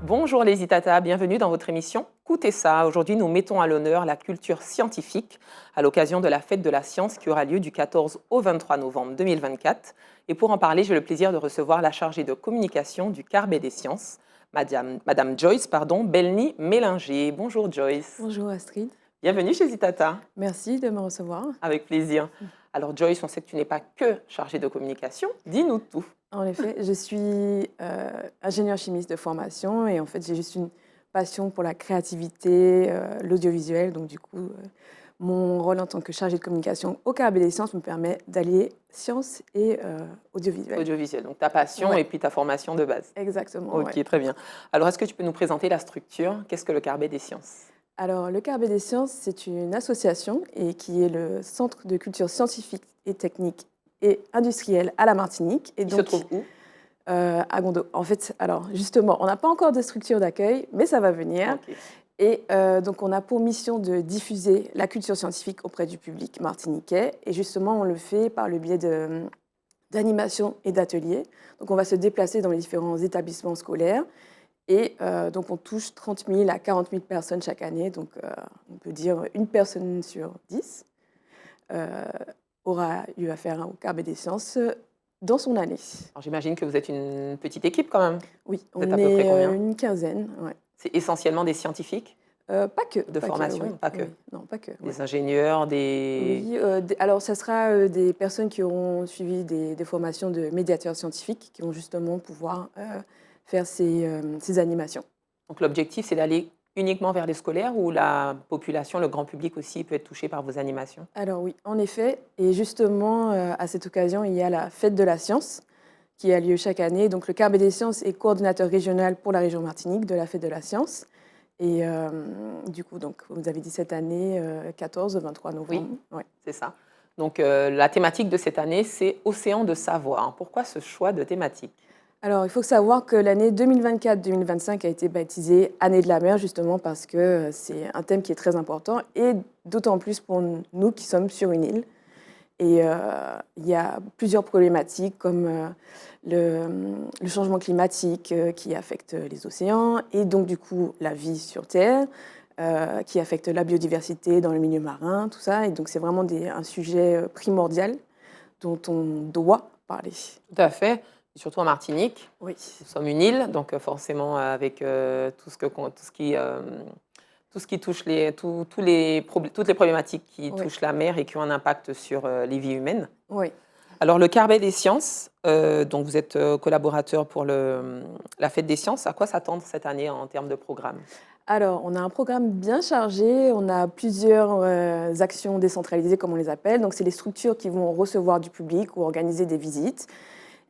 Bonjour les Itata, bienvenue dans votre émission Écoutez ça. Aujourd'hui, nous mettons à l'honneur la culture scientifique à l'occasion de la fête de la science qui aura lieu du 14 au 23 novembre 2024. Et pour en parler, j'ai le plaisir de recevoir la chargée de communication du Carbet des sciences, Madame Joyce Belny Mélinger. Bonjour Joyce. Bonjour Astrid, Bienvenue chez Itata. merci de me recevoir. Avec plaisir. Alors Joyce, on sait que tu n'es pas que chargée de communication. Dis-nous tout. En effet, je suis ingénieure chimiste de formation et en fait j'ai juste une passion pour la créativité, l'audiovisuel. Donc du coup, mon rôle en tant que chargée de communication au Carbet des sciences me permet d'allier science et audiovisuel. Audiovisuel, donc ta passion Ouais. et puis ta formation de base. Exactement, Ok, ouais. très bien. Alors, est-ce que tu peux nous présenter la structure? Qu'est-ce que le Carbet des sciences? Alors le Carbet des sciences, c'est une association et qui est le centre de culture scientifique et technique et industrielle à la Martinique. Et Il se donc, trouve où? à Gondo. En fait, alors justement, on n'a pas encore de structure d'accueil, mais ça va venir. Ok. Et donc, on a pour mission de diffuser la culture scientifique auprès du public martiniquais. Et justement, on le fait par le biais d'animations et d'ateliers. Donc, on va se déplacer dans les différents établissements scolaires. Et donc, on touche 30 000 à 40 000 personnes chaque année. Donc, on peut dire une personne sur 10 aura eu affaire au Carbet des sciences dans son année. Alors, j'imagine que vous êtes une petite équipe quand même. Oui, Vous êtes on à peu près est combien? une quinzaine. Ouais. C'est essentiellement des scientifiques Pas que. de Pas que, formation, oui, pas que. oui. Non, pas que. Ouais. Des ingénieurs, des... Oui, alors ça sera des personnes qui auront suivi des formations de médiateurs scientifiques qui vont justement pouvoir faire ces animations. Donc, l'objectif, c'est d'aller uniquement vers les scolaires ou la population, le grand public aussi peut être touché par vos animations? Alors oui, en effet, et justement à cette occasion, il y a la fête de la science qui a lieu chaque année. Donc le Carbet des sciences est coordinateur régional pour la région Martinique de la fête de la science. Et du coup, donc, vous avez dit cette année, 14-23 Oui, novembre. Ouais. c'est ça. Donc, la thématique de cette année, c'est Océan de savoir. Pourquoi ce choix de thématique? Alors, il faut savoir que l'année 2024-2025 a été baptisée Année de la mer, justement parce que c'est un thème qui est très important, et d'autant plus pour nous qui sommes sur une île. Et il y a plusieurs problématiques comme le changement climatique qui affecte les océans, et donc du coup la vie sur Terre, qui affecte la biodiversité dans le milieu marin, tout ça. Et donc c'est vraiment un sujet primordial dont on doit parler. Tout à fait, et surtout en Martinique. Oui. Nous sommes une île, donc forcément avec tout ce qui touche toutes les problématiques qui Oui. touchent la mer et qui ont un impact sur les vies humaines. Oui. Alors le Carbet des sciences, donc vous êtes collaborateur pour la Fête des sciences. À quoi s'attendre cette année en termes de programme? Alors, on a un programme bien chargé, on a plusieurs actions décentralisées, comme on les appelle. Donc, c'est les structures qui vont recevoir du public ou organiser des visites.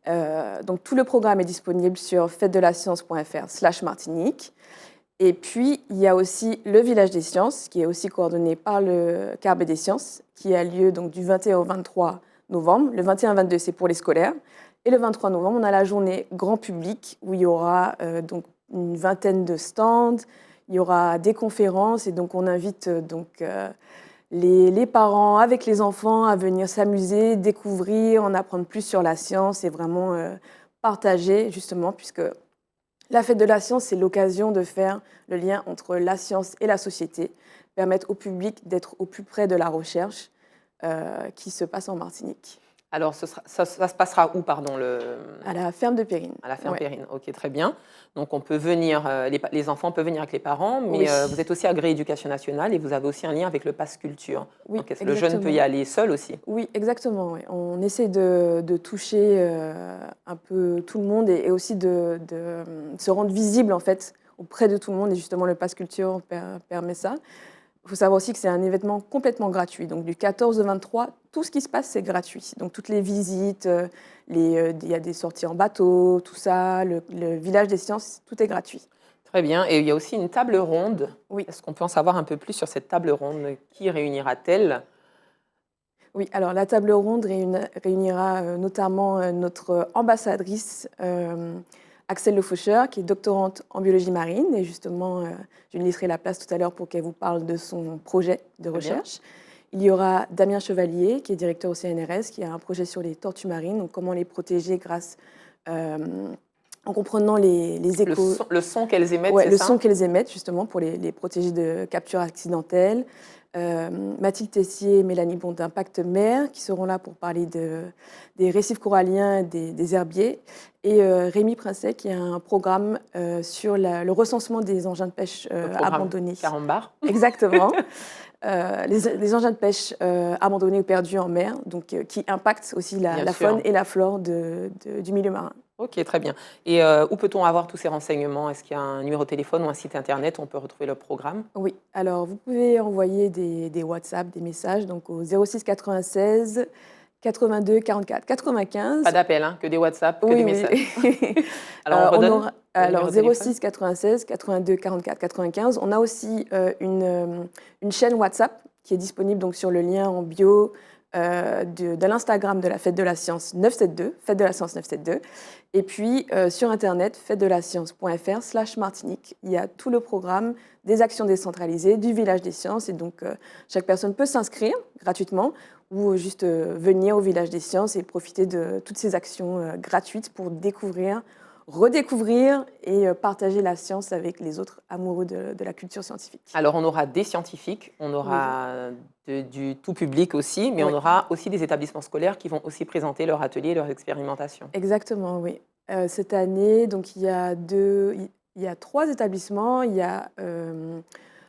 Donc, tout le programme est disponible sur fêtedelascience.fr/Martinique. Et puis, il y a aussi le Village des Sciences, qui est aussi coordonné par le Carbet des Sciences, qui a lieu donc, du 21 au 23 novembre. Le 21-22, c'est pour les scolaires. Et le 23 novembre, on a la journée grand public, où il y aura donc une vingtaine de stands, il y aura des conférences, et donc on invite les parents avec les enfants à venir s'amuser, découvrir, en apprendre plus sur la science et vraiment partager, justement, puisque la fête de la science, c'est l'occasion de faire le lien entre la science et la société, permettre au public d'être au plus près de la recherche qui se passe en Martinique. Alors ça se passera où, pardon, À la ferme de Périne. à la ferme Ouais. Périne? Ok, très bien. Donc on peut venir, les enfants peuvent venir avec les parents, mais Oui. vous êtes aussi agréé éducation nationale et vous avez aussi un lien avec le Pass Culture. Oui, Donc le jeune peut y exactement. aller seul aussi? Oui, exactement. Oui. On essaie de toucher un peu tout le monde et aussi de se rendre visible en fait auprès de tout le monde. Et justement, le Pass Culture permet ça. Il faut savoir aussi que c'est un événement complètement gratuit. Donc du 14 au 23, tout ce qui se passe, c'est gratuit. Donc toutes les visites, il y a des sorties en bateau, tout ça, le village des sciences, tout est gratuit. Très bien. Et il y a aussi une table ronde. Oui. Est-ce qu'on peut en savoir un peu plus sur cette table ronde? Qui réunira-t-elle? Oui, alors la table ronde réunira notamment notre ambassadrice Axel Le Faucheur, qui est doctorante en biologie marine. Et justement, je lui laisserai la place tout à l'heure pour qu'elle vous parle de son projet de Très bien. recherche. Il y aura Damien Chevalier, qui est directeur au CNRS, qui a un projet sur les tortues marines, donc comment les protéger grâce en comprenant les échos. Le son qu'elles émettent, Ouais, c'est le ça? son qu'elles émettent, justement, pour les protéger de captures accidentelles. Mathilde Tessier et Mélanie Bondin, Pacte Mer, qui seront là pour parler des récifs coralliens, des herbiers. Et Rémi Princet, qui a un programme sur le recensement des engins de pêche Le programme abandonnés. Carambar. Exactement. Les engins de pêche abandonnés ou perdus en mer, donc, qui impactent aussi Bien la sûr. faune et la flore du milieu marin. Ok, très bien. Et où peut-on avoir tous ces renseignements? Est-ce qu'il y a un numéro de téléphone ou un site internet où on peut retrouver le programme? Oui, alors vous pouvez envoyer des WhatsApp, des messages, donc au 06 96 82 44 Pas 95. d'appel, hein, que des WhatsApp, que Oui, des oui. messages. Alors on redonne le Alors numéro de téléphone? 06 96 82 44 95. On a aussi une chaîne WhatsApp qui est disponible donc sur le lien en bio de l'Instagram de la Fête de la Science 972, Fête de la Science 972. Et puis sur Internet, fêtedelascience.fr/Martinique. Il y a tout le programme des actions décentralisées du Village des Sciences. Et donc, chaque personne peut s'inscrire gratuitement ou juste venir au Village des Sciences et profiter de toutes ces actions gratuites pour découvrir, redécouvrir et partager la science avec les autres amoureux de la culture scientifique. Alors on aura des scientifiques, on aura du tout public aussi, mais on Oui. aura aussi des établissements scolaires qui vont aussi présenter leurs ateliers et leurs expérimentations. Exactement, oui. Cette année, donc il y a 3 établissements. Il y a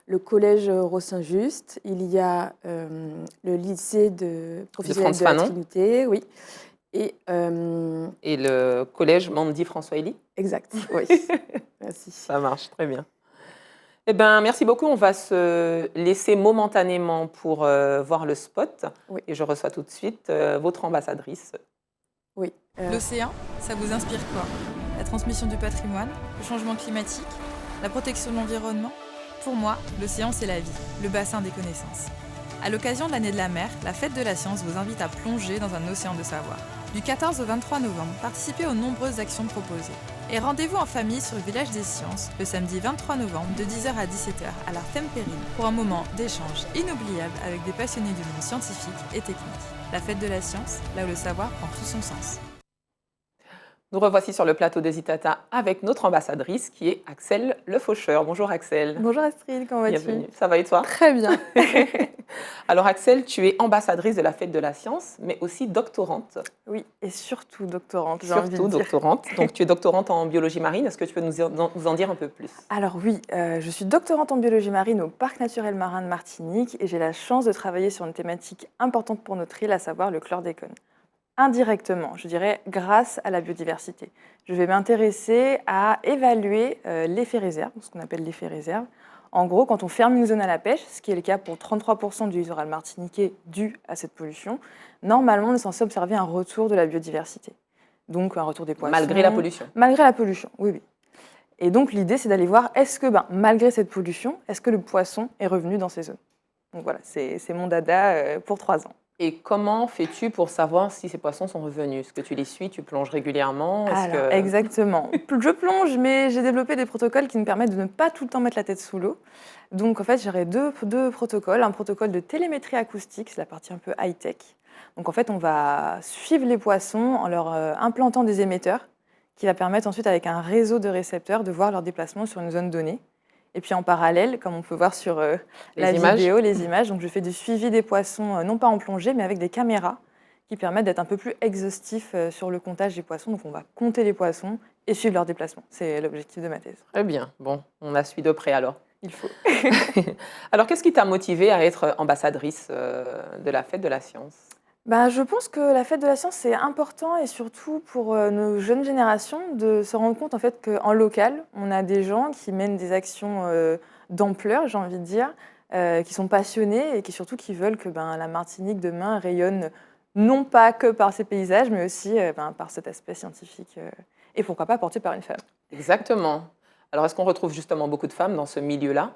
le collège Rossin-Just, il y a le lycée professionnel Frantz de la Fanon. Trinité, oui. Et Et le collège Mandy François Elie. exact, oui. Merci. Ça marche, très bien. Eh bien, merci beaucoup. On va se laisser momentanément pour voir le spot. Oui. Et je reçois tout de suite votre ambassadrice. Oui. L'océan, ça vous inspire quoi? La transmission du patrimoine, le changement climatique, la protection de l'environnement? Pour moi, l'océan c'est la vie, le bassin des connaissances. À l'occasion de l'année de la mer, la Fête de la Science vous invite à plonger dans un océan de savoir. Du 14 au 23 novembre, participez aux nombreuses actions proposées. Et rendez-vous en famille sur le Village des Sciences, le samedi 23 novembre de 10h à 17h à l'Artem Périne, pour un moment d'échange inoubliable avec des passionnés du monde scientifique et technique. La Fête de la Science, là où le savoir prend tout son sens. Nous revoici sur le plateau des Itata avec notre ambassadrice qui est Axel Le Faucheur. Bonjour Axel. Bonjour Astrid, comment vas-tu? Bienvenue. Ça va et toi? Très bien. Alors Axel, tu es ambassadrice de la Fête de la Science, mais aussi doctorante. Oui, et surtout doctorante, j'ai envie de Surtout dire. doctorante. Donc tu es doctorante en biologie marine. Est-ce que tu peux nous en dire un peu plus? Alors oui, je suis doctorante en biologie marine au Parc naturel marin de Martinique et j'ai la chance de travailler sur une thématique importante pour notre île, à savoir le chlordécone. Indirectement, je dirais grâce à la biodiversité. Je vais m'intéresser à évaluer l'effet réserve, ce qu'on appelle l'effet réserve. En gros, quand on ferme une zone à la pêche, ce qui est le cas pour 33% du littoral martiniquais dû à cette pollution, normalement on est censé observer un retour de la biodiversité. Donc un retour des poissons. Malgré la pollution. Malgré la pollution, oui, oui. Et donc l'idée c'est d'aller voir, est-ce que malgré cette pollution, est-ce que le poisson est revenu dans ces zones? Donc voilà, c'est mon dada pour 3 ans. Et comment fais-tu pour savoir si ces poissons sont revenus? Est-ce que tu les suis, tu plonges régulièrement? Alors, exactement. Je plonge, mais j'ai développé des protocoles qui me permettent de ne pas tout le temps mettre la tête sous l'eau. Donc, en fait, j'aurai deux protocoles. Un protocole de télémétrie acoustique, c'est la partie un peu high-tech. Donc, en fait, on va suivre les poissons en leur implantant des émetteurs qui va permettre ensuite, avec un réseau de récepteurs, de voir leur déplacement sur une zone donnée. Et puis en parallèle, comme on peut voir sur la vidéo, les images, donc je fais du suivi des poissons, non pas en plongée, mais avec des caméras qui permettent d'être un peu plus exhaustifs sur le comptage des poissons. Donc on va compter les poissons et suivre leur déplacement. C'est l'objectif de ma thèse. Très bien. Bon, on la suit de près alors. Il faut. Alors, qu'est-ce qui t'a motivée à être ambassadrice de la Fête de la Science? Je pense que la Fête de la Science, c'est important et surtout pour nos jeunes générations de se rendre compte en fait, qu'en local, on a des gens qui mènent des actions d'ampleur, j'ai envie de dire, qui sont passionnés et qui surtout qui veulent que la Martinique demain rayonne non pas que par ses paysages, mais aussi par cet aspect scientifique et pourquoi pas porté par une femme. Exactement. Alors, est-ce qu'on retrouve justement beaucoup de femmes dans ce milieu-là?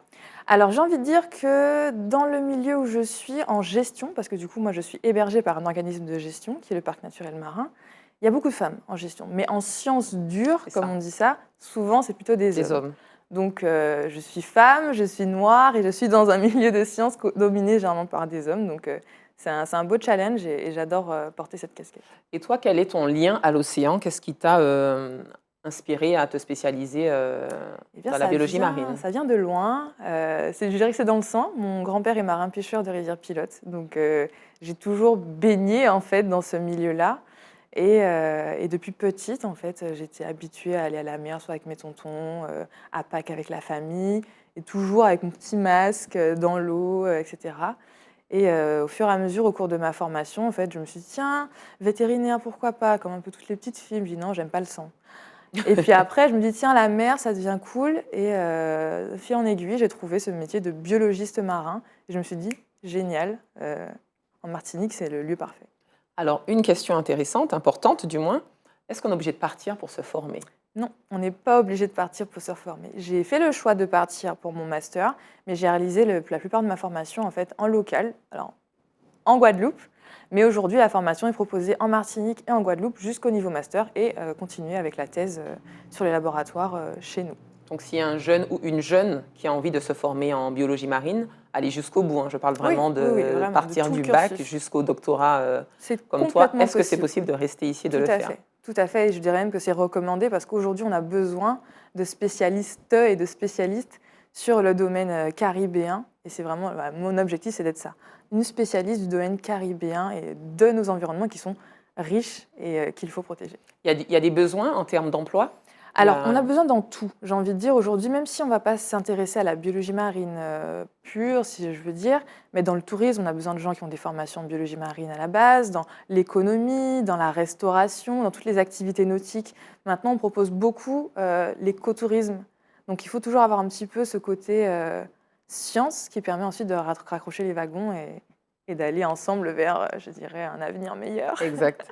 Alors, j'ai envie de dire que dans le milieu où je suis en gestion, parce que du coup, moi, je suis hébergée par un organisme de gestion, qui est le Parc naturel marin, il y a beaucoup de femmes en gestion. Mais en sciences dures, comme on dit ça, souvent, c'est plutôt des hommes. Donc, je suis femme, je suis noire et je suis dans un milieu de sciences dominé généralement par des hommes. Donc, c'est un beau challenge et j'adore porter cette casquette. Et toi, quel est ton lien à l'océan? Qu'est-ce qui t'a inspiré à te spécialiser Eh bien, dans la biologie marine? ça vient de loin. Je dirais que c'est dans le sang. Mon grand-père est marin-pêcheur de rivière Pilote. Donc, j'ai toujours baigné, en fait, dans ce milieu-là. Et depuis petite, en fait, j'étais habituée à aller à la mer, soit avec mes tontons, à Pâques avec la famille, et toujours avec mon petit masque dans l'eau, etc. Et au fur et à mesure, au cours de ma formation, en fait, je me suis dit, tiens, vétérinaire, pourquoi pas? Comme un peu toutes les petites filles, je me dis, non, j'aime pas le sang. Et puis après, je me dis, tiens, la mer, ça devient cool. Et de fil en aiguille, j'ai trouvé ce métier de biologiste marin. Et je me suis dit, génial, en Martinique, c'est le lieu parfait. Alors, une question intéressante, importante du moins, est-ce qu'on est obligé de partir pour se former? Non, on n'est pas obligé de partir pour se reformer. J'ai fait le choix de partir pour mon master, mais j'ai réalisé la plupart de ma formation en fait en local, alors en Guadeloupe. Mais aujourd'hui, la formation est proposée en Martinique et en Guadeloupe jusqu'au niveau master et continuer avec la thèse sur les laboratoires chez nous. Donc, s'il y a un jeune ou une jeune qui a envie de se former en biologie marine, aller jusqu'au bout, hein. Je parle vraiment Oui, de oui, oui, vraiment, partir de tout du le bac cursus. jusqu'au doctorat C'est comme toi. complètement Est-ce que c'est possible de rester ici et de Tout le à faire? fait. Tout à fait. Et je dirais même que c'est recommandé parce qu'aujourd'hui, on a besoin de spécialistes et de spécialistes sur le domaine caribéen. Et c'est vraiment, mon objectif, c'est d'être ça. Une spécialiste du domaine caribéen et de nos environnements qui sont riches et qu'il faut protéger. Il y a des besoins en termes d'emploi? Alors, Il y a- on a besoin dans tout, j'ai envie de dire aujourd'hui, même si on ne va pas s'intéresser à la biologie marine pure, si je veux dire, mais dans le tourisme, on a besoin de gens qui ont des formations en biologie marine à la base, dans l'économie, dans la restauration, dans toutes les activités nautiques. Maintenant, on propose beaucoup l'écotourisme. Donc, il faut toujours avoir un petit peu ce côté science qui permet ensuite de raccrocher les wagons et d'aller ensemble vers, je dirais, un avenir meilleur. Exact.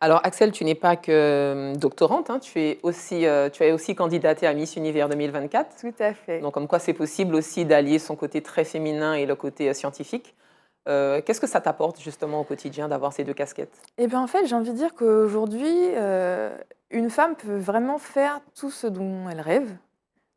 Alors, Axel, tu n'es pas que doctorante, hein, tu as aussi candidaté à Miss Univers 2024. Tout à fait. Donc, comme quoi c'est possible aussi d'allier son côté très féminin et le côté scientifique. Qu'est-ce que ça t'apporte justement au quotidien d'avoir ces deux casquettes? Eh bien, en fait, j'ai envie de dire qu'aujourd'hui, une femme peut vraiment faire tout ce dont elle rêve.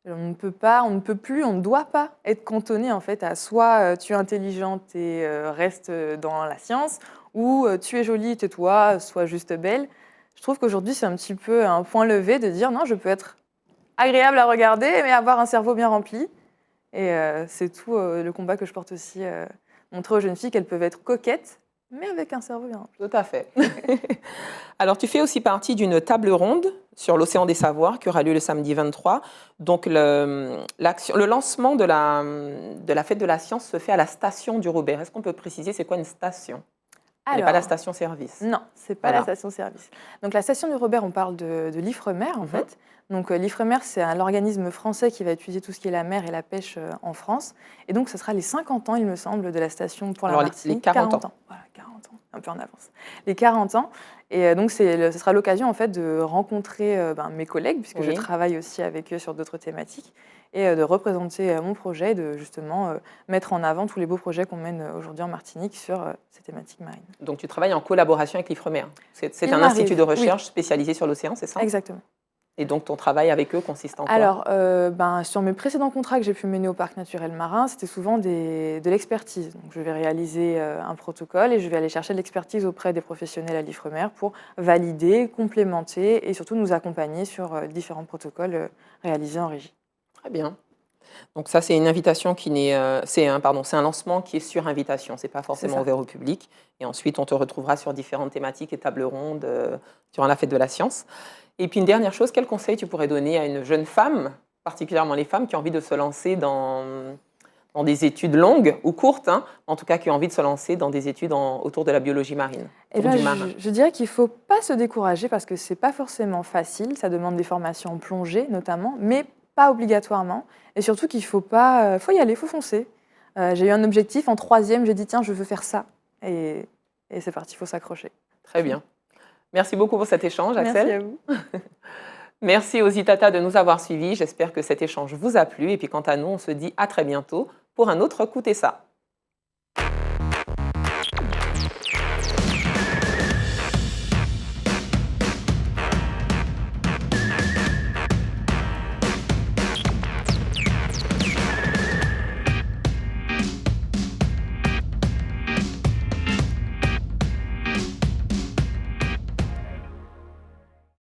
On ne peut pas, on ne peut plus, on ne doit pas être cantonné en fait à soit tu es intelligente et reste dans la science, ou tu es jolie, tais-toi, sois juste belle. Je trouve qu'aujourd'hui, c'est un petit peu un point levé de dire non, je peux être agréable à regarder, mais avoir un cerveau bien rempli. Et c'est tout le combat que je porte aussi, montrer aux jeunes filles qu'elles peuvent être coquettes, mais avec un cerveau bien rempli. Tout à fait. Alors, tu fais aussi partie d'une table ronde sur l'océan des savoirs qui aura lieu le samedi 23. Donc, le lancement de la fête de la science se fait à la station du Robert. Est-ce qu'on peut préciser c'est quoi une station? Ce n'est pas la station-service. Non, c'est pas Voilà. la station-service. Donc la station du Robert, on parle de l'Ifremer en fait. Donc l'Ifremer, c'est l'organisme français qui va étudier tout ce qui est la mer et la pêche en France. Et donc ce sera les 50 ans, il me semble, de la station pour la Alors, les Martinique. 40 ans. Voilà, 40 ans, un peu en avance. Les 40 ans. Et donc ce sera l'occasion en fait de rencontrer mes collègues, puisque je Oui. travaille aussi avec eux sur d'autres thématiques, et de représenter mon projet, de justement mettre en avant tous les beaux projets qu'on mène aujourd'hui en Martinique sur ces thématiques marines. Donc, tu travailles en collaboration avec l'Ifremer. C'est Il un m'arrive, institut de oui. recherche spécialisé sur l'océan, c'est ça? Exactement. Et donc, ton travail avec eux consiste en quoi? Alors, sur mes précédents contrats que j'ai pu mener au Parc naturel marin, c'était souvent de l'expertise. Donc, je vais réaliser un protocole et je vais aller chercher de l'expertise auprès des professionnels à l'Ifremer pour valider, complémenter et surtout nous accompagner sur différents protocoles réalisés en régie. Très bien. Donc ça, c'est une invitation qui n'est, c'est un lancement qui est sur invitation. C'est pas forcément ça. ouvert au public. Et ensuite, on te retrouvera sur différentes thématiques et tables rondes durant la fête de la science. Et puis une dernière chose, quel conseil tu pourrais donner à une jeune femme, particulièrement les femmes qui ont envie de se lancer dans des études longues ou courtes, hein, en tout cas qui ont envie de se lancer dans des études autour de la biologie marine, Eh autour ben, du marin? je dirais qu'il ne faut pas se décourager parce que ce n'est pas forcément facile. Ça demande des formations en plongée notamment, mais pas obligatoirement. Et surtout qu'il faut pas, faut y aller, faut foncer. J'ai eu un objectif en 3e, j'ai dit tiens, je veux faire ça. Et c'est parti, il faut s'accrocher. Très bien. Merci beaucoup pour cet échange, Axel. Merci à vous. Merci aux Itata de nous avoir suivis. J'espère que cet échange vous a plu. Et puis quant à nous, on se dit à très bientôt pour un autre Écoutez ça.